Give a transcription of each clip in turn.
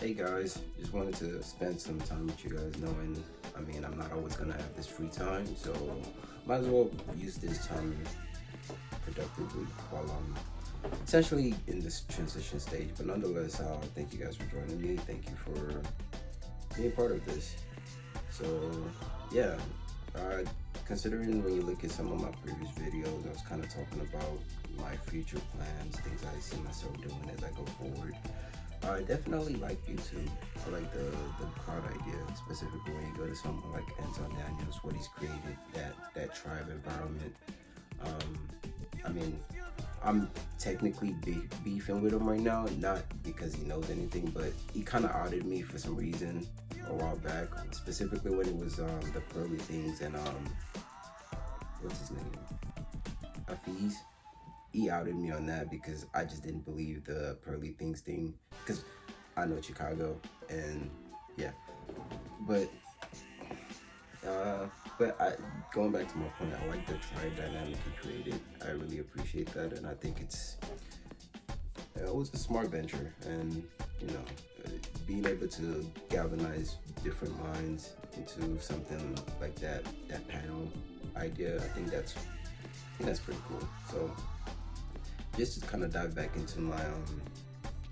Hey guys, just wanted to spend some time with you guys knowing, I'm not always gonna have this free time, so might as well use this time productively while I'm essentially in this transition stage. But nonetheless, thank you guys for joining me. Thank you for being part of this. So, yeah, uh, considering when you look at some of my previous videos, I was kind of talking about my future plans, things I see myself doing as I go forward. I definitely like YouTube. I like the crowd idea, specifically when you go to someone like Anton Daniels, what he's created, that tribe environment. Um, I mean, I'm technically beefing with him right now, not because he knows anything, but he kind of outed me for some reason a while back, specifically when it was the pearly things and what's his name, Afiz. He outed me on that because I just didn't believe the pearly things thing because I know Chicago and yeah, but uh, but I going back to my point, I like the tribe dynamic he created. I really appreciate that, and I think it was a smart venture, and you know, being able to galvanize different minds into something like that panel idea, I think that's pretty cool. So just to kind of dive back into my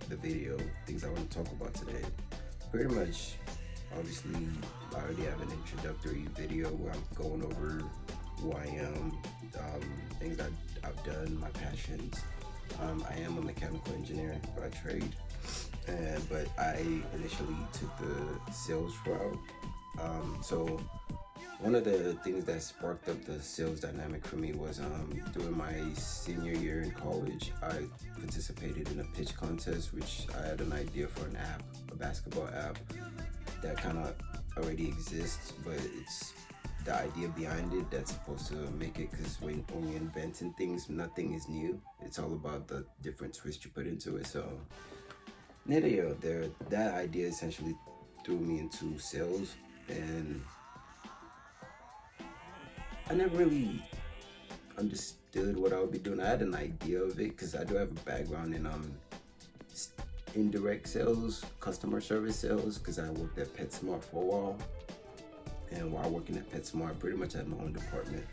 the video things I want to talk about today. Pretty much, obviously, I already have an introductory video where I'm going over who I am, things that I've done, my passions. I am a mechanical engineer by trade, but I initially took the sales route. So one of the things that sparked up the sales dynamic for me was during my senior year in college, I participated in a pitch contest, which I had an idea for an app, a basketball app that kind of already exists, but it's the idea behind it that's supposed to make it, because when you're inventing things, nothing is new. It's all about the different twist you put into it. So, that idea essentially threw me into sales, and I never really understood what I would be doing. I had an idea of it because I do have a background in indirect sales, customer service sales, because I worked at PetSmart for a while. And while working at PetSmart, I pretty much had my own department,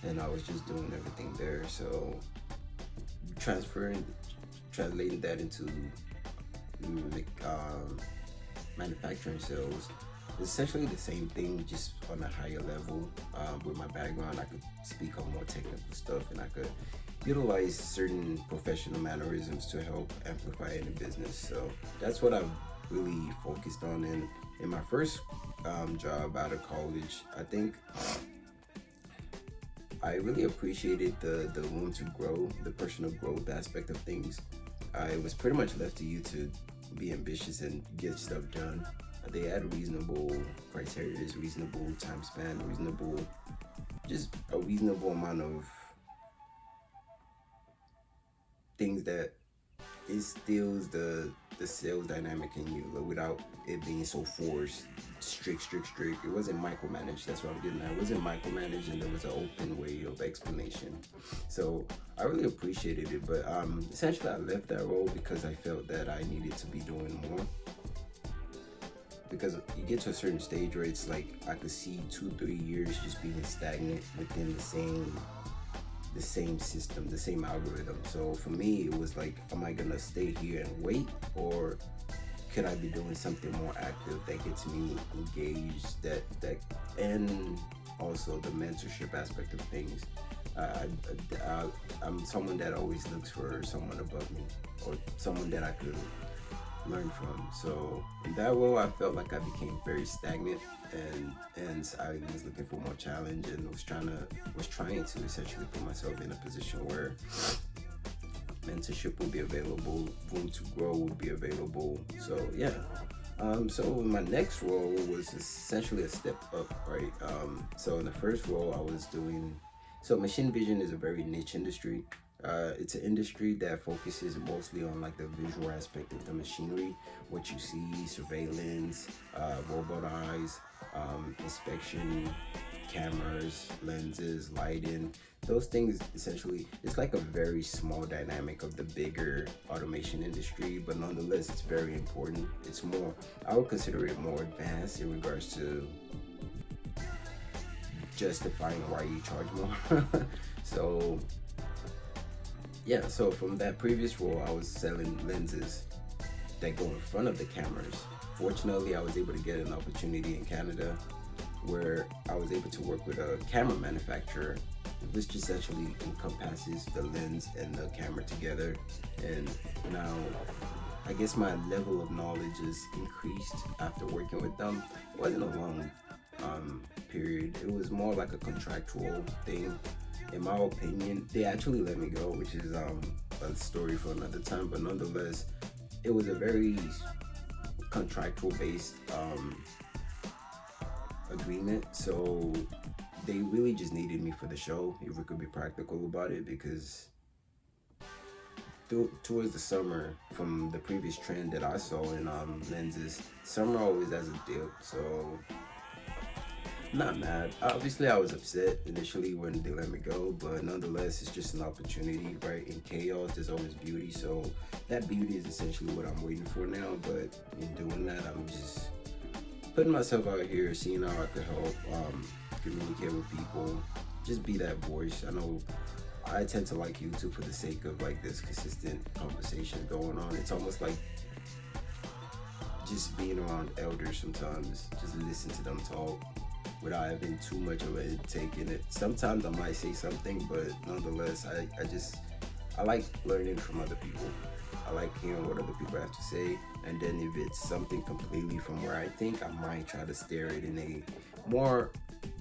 and I was just doing everything there. So translating that into manufacturing sales, it's essentially the same thing, just on a higher level. With my background, I could speak on more technical stuff, and I could utilize certain professional mannerisms to help amplify any business. So that's what I've really focused on. In my first job out of college, I think I really appreciated the room to grow, the personal growth aspect of things. I was pretty much left to you to be ambitious and get stuff done. They had reasonable criteria, reasonable time span, just a reasonable amount of things that instills the sales dynamic in you, like, without it being so forced, strict. It wasn't micromanaged. That's what I'm getting at. It wasn't micromanaged, and there was an open way of explanation. So I really appreciated it, but essentially I left that role because I felt that I needed to be doing more. Because you get to a certain stage where it's like I could see 2-3 years just being stagnant within the same system, the same algorithm. So for me, it was like, am I gonna stay here and wait, or could I be doing something more active that gets me engaged? And also the mentorship aspect of things. I'm someone that always looks for someone above me, or someone that I could learn from. So in that role, I felt like I became very stagnant, and I was looking for more challenge, and was trying to essentially put myself in a position where mentorship would be available, room to grow would be available. So yeah. So my next role was essentially a step up, right? So in the first role I was doing, so machine vision is a very niche industry. It's an industry that focuses mostly on like the visual aspect of the machinery, what you see, surveillance, robot eyes, inspection, cameras, lenses, lighting, those things essentially, it's like a very small dynamic of the bigger automation industry, but nonetheless, it's very important. It's more, I would consider it more advanced in regards to justifying why you charge more. So, yeah, so from that previous role, I was selling lenses that go in front of the cameras. Fortunately, I was able to get an opportunity in Canada where I was able to work with a camera manufacturer, which essentially encompasses the lens and the camera together. And now I guess my level of knowledge is increased after working with them. It wasn't a long period. It was more like a contractual thing. In my opinion, they actually let me go, which is a story for another time. But nonetheless, it was a very contractual based agreement. So they really just needed me for the show, if we could be practical about it, because towards the summer, from the previous trend that I saw in lenses, summer always has a dip. So not mad. Obviously, I was upset initially when they let me go, but nonetheless, it's just an opportunity, right? In chaos, there's always beauty. So that beauty is essentially what I'm waiting for now. But in doing that, I'm just putting myself out here, seeing how I could help communicate with people, just be that voice. I know I tend to like YouTube for the sake of like this consistent conversation going on. It's almost like just being around elders sometimes, just listen to them talk without having too much of an intake in it. Sometimes I might say something, but nonetheless, I like learning from other people. I like hearing what other people have to say, and then if it's something completely from where I think, I might try to steer it in a more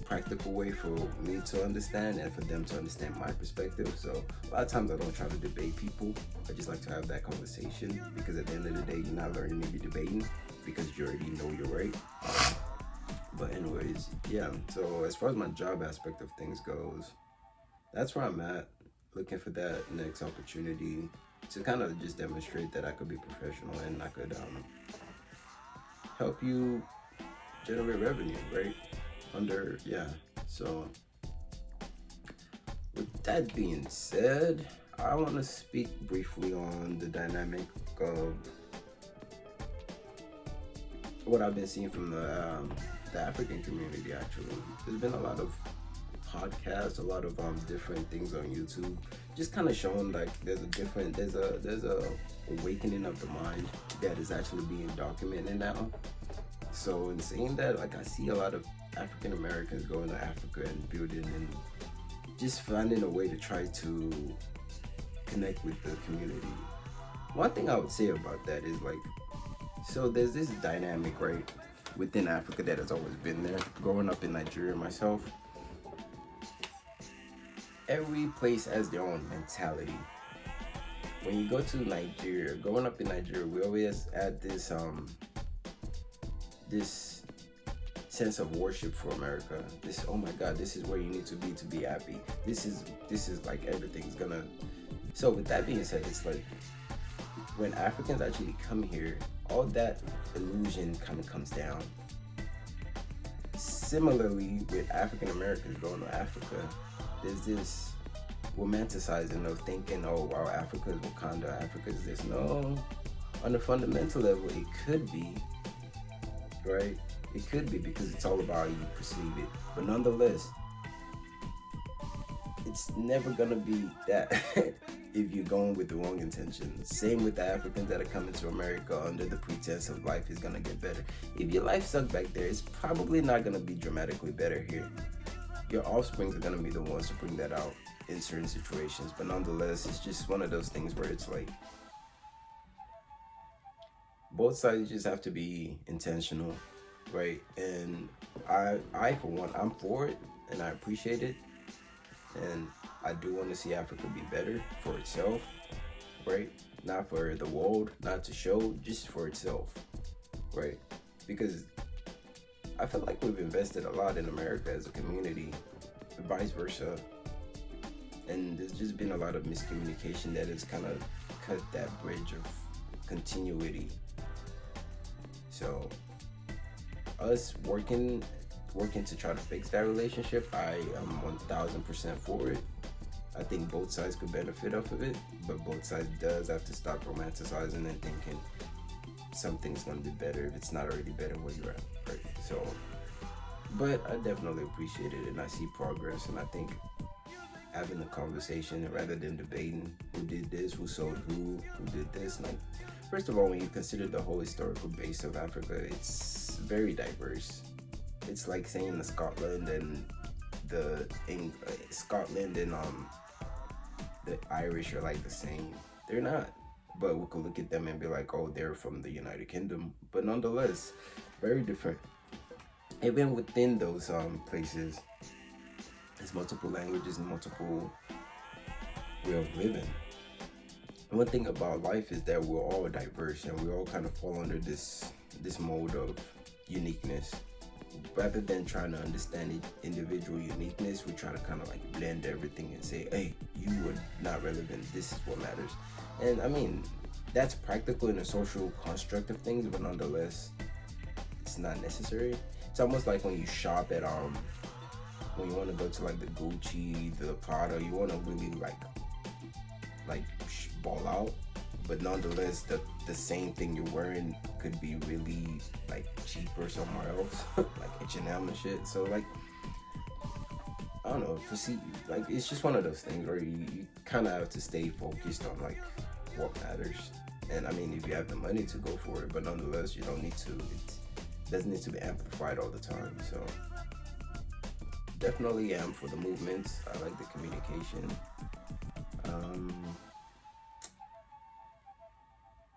practical way for me to understand and for them to understand my perspective. So a lot of times I don't try to debate people. I just like to have that conversation, because at the end of the day, you're not learning to be debating because you already know you're right. But anyways, yeah, so as far as my job aspect of things goes, that's where I'm at, looking for that next opportunity to kind of just demonstrate that I could be professional and I could help you generate revenue, right? So with that being said, I want to speak briefly on the dynamic of what I've been seeing from the African community. Actually, there's been a lot of podcasts, a lot of different things on YouTube, just kind of showing like there's a awakening of the mind that is actually being documented now. So in saying that, like I see a lot of African Americans going to Africa and building and just finding a way to try to connect with the community. One thing I would say about that is like, so there's this dynamic, right, within Africa that has always been there. Growing up in Nigeria myself, every place has their own mentality. When you go to Nigeria, growing up in Nigeria, we always had this this sense of worship for America. This, oh my God, this is where you need to be happy. This is like everything's gonna. So with that being said, it's like when Africans actually come here, all that illusion kind of comes down. Similarly, with African Americans going to Africa, there's this romanticizing of thinking, oh wow, Africa is Wakanda, Africa is this. No, on the fundamental level, it could be, right? It could be, because it's all about how you perceive it. But nonetheless, it's never gonna be that if you're going with the wrong intentions. Same with the Africans that are coming to America under the pretense of life is gonna get better. If your life sucked back there, it's probably not gonna be dramatically better here. Your offsprings are gonna be the ones to bring that out in certain situations. But nonetheless, it's just one of those things where it's like both sides just have to be intentional, right? And I for one, I'm for it and I appreciate it. And I do want to see Africa be better for itself, right? Not for the world, not to show, just for itself, right? Because I feel like we've invested a lot in America as a community, and vice versa. And there's just been a lot of miscommunication that has kind of cut that bridge of continuity. So us working working to try to fix that relationship, I am 1000% for it. I think both sides could benefit off of it, but both sides does have to stop romanticizing and thinking something's gonna be better if it's not already better where you're at, right? So, but I definitely appreciate it, and I see progress, and I think having the conversation rather than debating who did this, who sold who did this. Like, first of all, when you consider the whole historical base of Africa, it's very diverse. It's like saying the Scotland and Scotland and the Irish are like the same. They're not. But we could look at them and be like, oh, they're from the United Kingdom. But nonetheless, very different. Even within those places, there's multiple languages and multiple way of living. One thing about life is that we're all diverse and we all kind of fall under this mode of uniqueness. Rather than trying to understand individual uniqueness, we try to kind of like blend everything and say, hey, you are not relevant, this is what matters. And I mean, that's practical in a social construct of things, but nonetheless, it's not necessary. It's almost like when you shop at when you want to go to like the Gucci, the Prada, you want to really like ball out, but nonetheless, the same thing you're wearing could be really like cheaper somewhere else, like H&M and shit. So like, I don't know, like it's just one of those things where you kind of have to stay focused on like what matters. And I mean, if you have the money to go for it, but nonetheless, you don't need to. It doesn't need to be amplified all the time. So definitely am for the movements. I like the communication.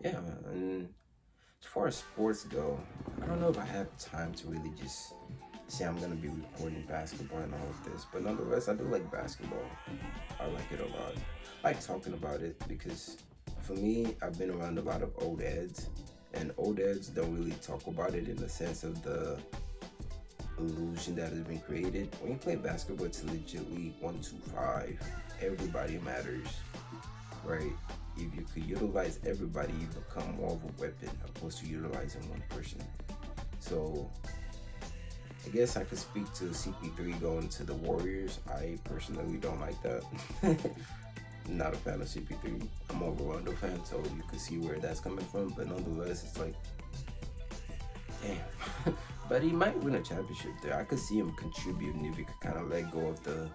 Yeah, and as far as sports go, I don't know if I have time to really just say I'm gonna be reporting basketball and all of this, but nonetheless, I do like basketball. I like it a lot. I like talking about it because for me, I've been around a lot of old heads, and old heads don't really talk about it in the sense of the illusion that has been created. When you play basketball, it's legitimately 1-5. Everybody matters, right? If you could utilize everybody, you become more of a weapon opposed to utilizing one person. So I guess I could speak to CP3 going to the Warriors. I personally don't like that. Not a fan of CP3. I'm more of a Rondo fan, so you could see where that's coming from. But nonetheless, it's like, damn. But he might win a championship there. I could see him contributing if he could kind of let go of the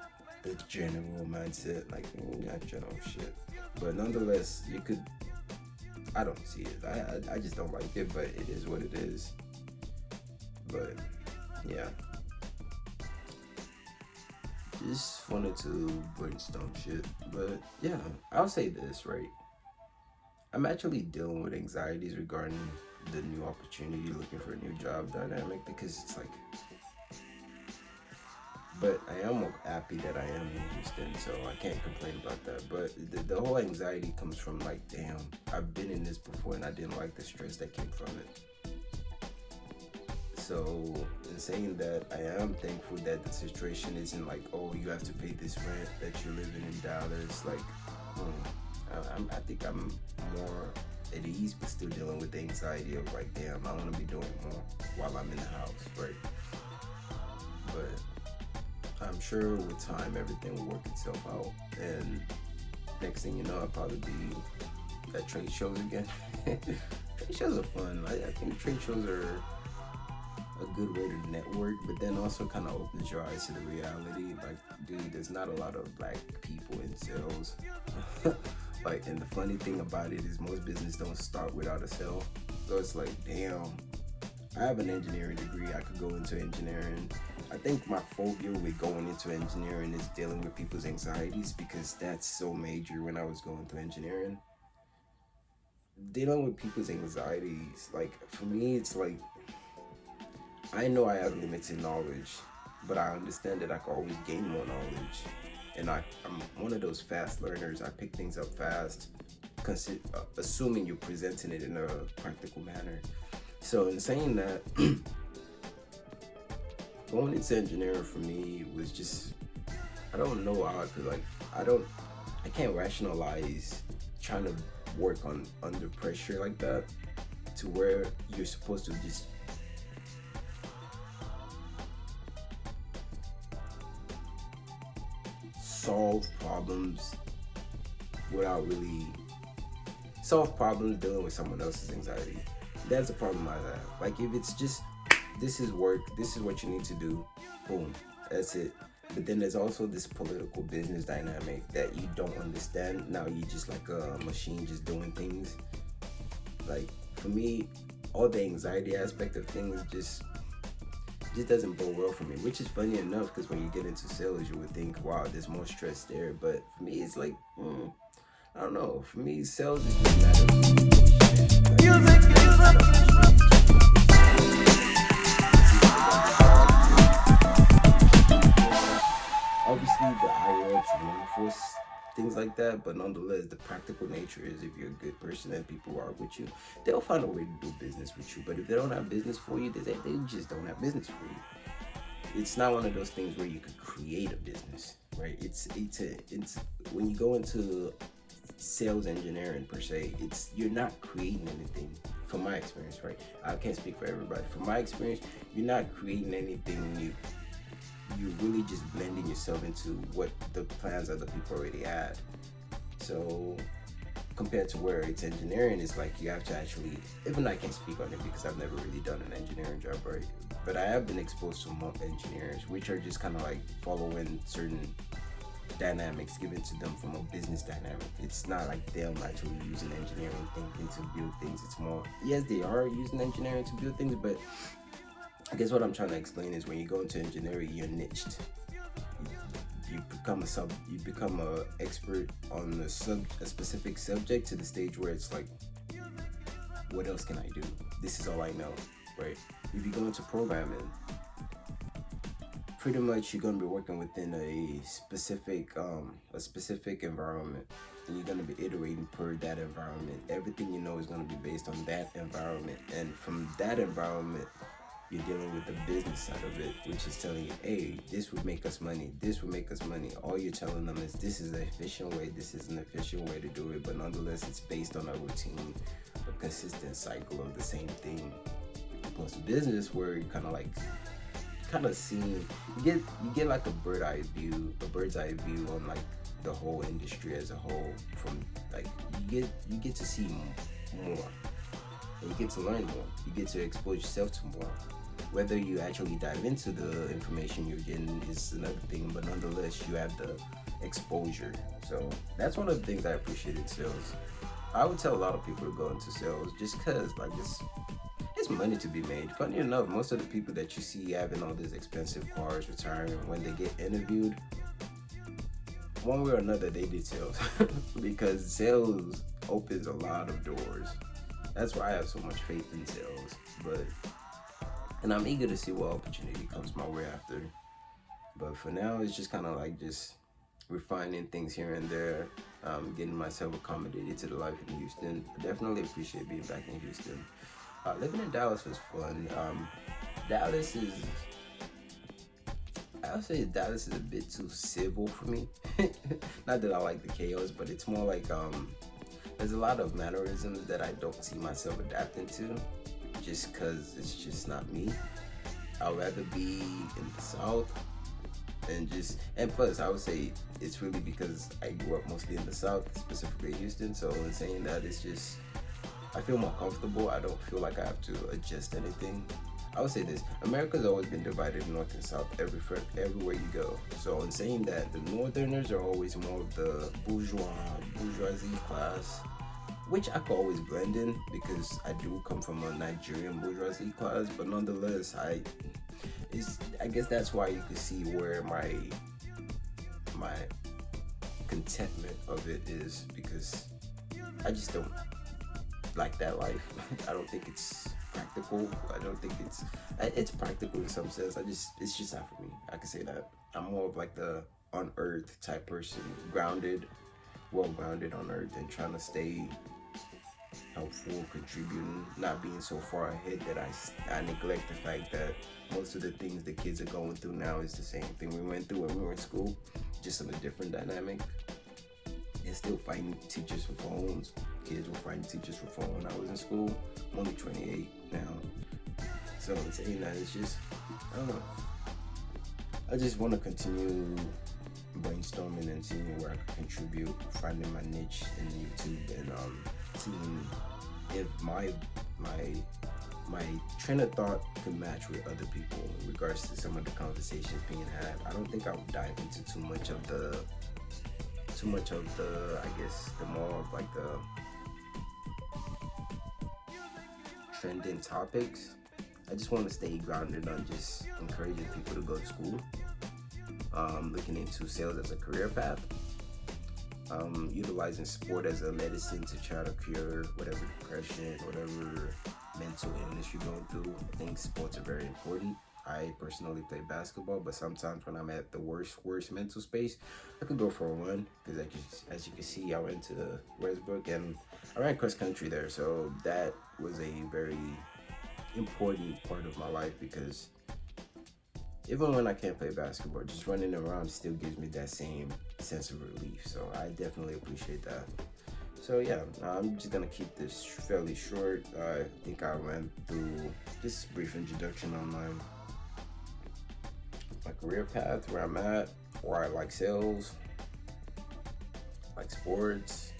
general mindset, like not general shit. But nonetheless, you could. I don't see it. I just don't like it. But it is what it is. But yeah, just wanted to brainstorm shit. But yeah, I'll say this, right? I'm actually dealing with anxieties regarding the new opportunity, looking for a new job dynamic, because it's like, but I am happy that I am in Houston, so I can't complain about that. But the whole anxiety comes from like, damn, I've been in this before and I didn't like the stress that came from it. So in saying that, I am thankful that the situation isn't like, oh, you have to pay this rent, that you're living in Dallas. Like, I think I'm more at ease, but still dealing with the anxiety of like, damn, I want to be doing more while I'm in the house, right? But I'm sure with time, everything will work itself out. And next thing you know, I'll probably be at trade shows again. Trade shows are fun. I think trade shows are a good way to network, but then also kind of opens your eyes to the reality. Like, dude, there's not a lot of black people in sales. Like, and the funny thing about it is most business don't start without a sale. So it's like, damn, I have an engineering degree. I could go into engineering. I think my phobia with going into engineering is dealing with people's anxieties, because that's so major when I was going through engineering. Dealing with people's anxieties, like, for me, it's like, I know I have limited knowledge, but I understand that I can always gain more knowledge. And I'm one of those fast learners. I pick things up fast, assuming you're presenting it in a practical manner. So in saying that, going into engineering for me was just, I don't know how I could, like, I can't rationalize trying to work under pressure like that, to where you're supposed to just solve problems without really solve problems dealing with someone else's anxiety. That's a problem I have. Like if it's just this is work, this is what you need to do, boom, that's it. But then there's also this political business dynamic that you don't understand. Now you just like a machine just doing things. Like for me, all the anxiety aspect of things just doesn't bode well for me, which is funny enough because when you get into sales, you would think, wow, there's more stress there. But for me, it's like, I don't know. For me, sales is just not obviously the IOPs reinforce things like that, but nonetheless, the practical nature is if you're a good person and people are with you, they'll find a way to do business with you. But if they don't have business for you, they just don't have business for you. It's not one of those things where you could create a business, right? It's when you go into sales engineering per se, you're not creating anything. From my experience, right? I can't speak for everybody. From my experience, you're not creating anything new. You're really just blending yourself into what the plans other people already had. So compared to where it's engineering, it's like you have to actually, even I can't speak on it because I've never really done an engineering job, right? But I have been exposed to more engineers, which are just kind of like following certain dynamics given to them from a business dynamic. It's not like them actually using engineering thinking to build things. It's more, yes, they are using engineering to build things, but I guess what I'm trying to explain is when you go into engineering, you're niched. You become a expert on a specific subject to the stage where it's like, what else can I do? This is all I know, right? If you go into programming, pretty much you're gonna be working within a specific environment, and you're gonna be iterating per that environment. Everything you know is gonna be based on that environment, and from that environment, you're dealing with the business side of it, which is telling you, hey, this would make us money, this would make us money. All you're telling them is this is an efficient way, this is an efficient way to do it, but nonetheless, it's based on a routine, a consistent cycle of the same thing. Plus business where you kind of seeing, you get like a bird's eye view on like the whole industry as a whole. From like you get to see more. And you get to learn more. You get to expose yourself to more. Whether you actually dive into the information you're getting is another thing, but nonetheless, you have the exposure. So that's one of the things I appreciate in sales. I would tell a lot of people to go into sales just because, like, it's money to be made. Funny enough, most of the people that you see having all these expensive cars, retiring, when they get interviewed, one way or another, they did sales because sales opens a lot of doors. That's why I have so much faith in sales. And I'm eager to see what opportunity comes my way after. But for now, it's just kind of like just refining things here and there, getting myself accommodated to the life in Houston. I definitely appreciate being back in Houston. Living in Dallas was fun. I would say Dallas is a bit too civil for me. Not that I like the chaos, but it's more like there's a lot of mannerisms that I don't see myself adapting to, just because it's just not me. I'd rather be in the South and plus I would say it's really because I grew up mostly in the South, specifically Houston. So in saying that, it's just I feel more comfortable. I don't feel like I have to adjust anything. I would say this: America's always been divided north and south everywhere you go. So in saying that, the Northerners are always more of the bourgeoisie class, which I could always blend in because I do come from a Nigerian bourgeoisie class. But nonetheless, I guess that's why you can see where my contentment of it is, because I just don't like that life. I don't think it's practical. I don't think it's practical in some sense. It's just not for me. I can say that. I'm more of like the on earth type person, well grounded on earth, and trying to stay helpful, contributing, not being so far ahead that I neglect the fact that most of the things the kids are going through now is the same thing we went through when we were in school, just in a different dynamic. They're still fighting teachers for phones. Kids were fighting teachers for phones when I was in school. I'm only 28 now. So saying that, it's just, I don't know. I just want to continue brainstorming and seeing where I could contribute, finding my niche in YouTube, and seeing if my train of thought could match with other people in regards to some of the conversations being had. I don't think I would dive into too much of the I guess the more of like the trending topics. I just want to stay grounded on just encouraging people to go to school, looking into sales as a career path, utilizing sport as a medicine to try to cure whatever depression, whatever mental illness you're going through. I think sports are very important. I personally play basketball, but sometimes when I'm at the worst mental space, I could go for a run because, as you can see, I went to Westbrook and I ran cross country there, so that was a very important part of my life because even when I can't play basketball, just running around still gives me that same sense of relief. So I definitely appreciate that. So yeah, I'm just gonna keep this fairly short. I think I went through this brief introduction on my career path, where I'm at, why I like sales, like sports,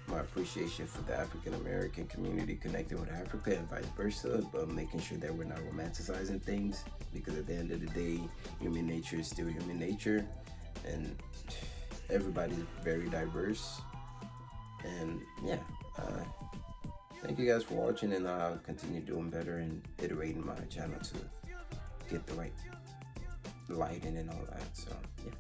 my appreciation for the African American community connecting with Africa and vice versa, but making sure that we're not romanticizing things, because at the end of the day, human nature is still human nature, and everybody's very diverse. And yeah, thank you guys for watching, and I'll continue doing better and iterating my channel to get the right lighting and all that. So yeah.